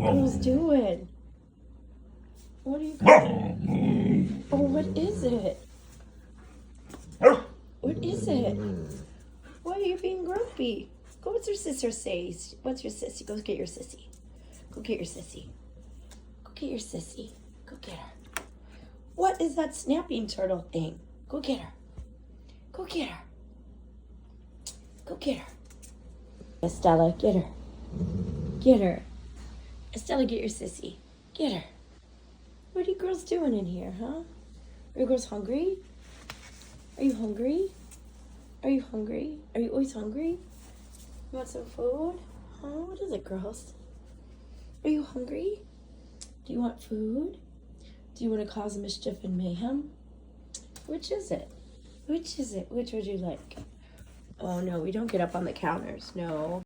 girls doing? What are you doing? Oh, what is it? What is it? Why are you being grumpy? Go, what's your sister say? What's your sissy? Go get your sissy. Go get your sissy. Go get your sissy. Go get her. What is that snapping turtle thing? Go get her. Go get her. Go get her. Estella, get her. Get her. Estella, get your sissy. Get her. What are you girls doing in here, huh? Are you girls hungry? Are you hungry? Are you hungry? Are you always hungry? You want some food? Huh? What is it, girls? Are you hungry? Do you want food? Do you want to cause mischief and mayhem? Which is it? Which is it? Which would you like? Oh, no, we don't get up on the counters. No.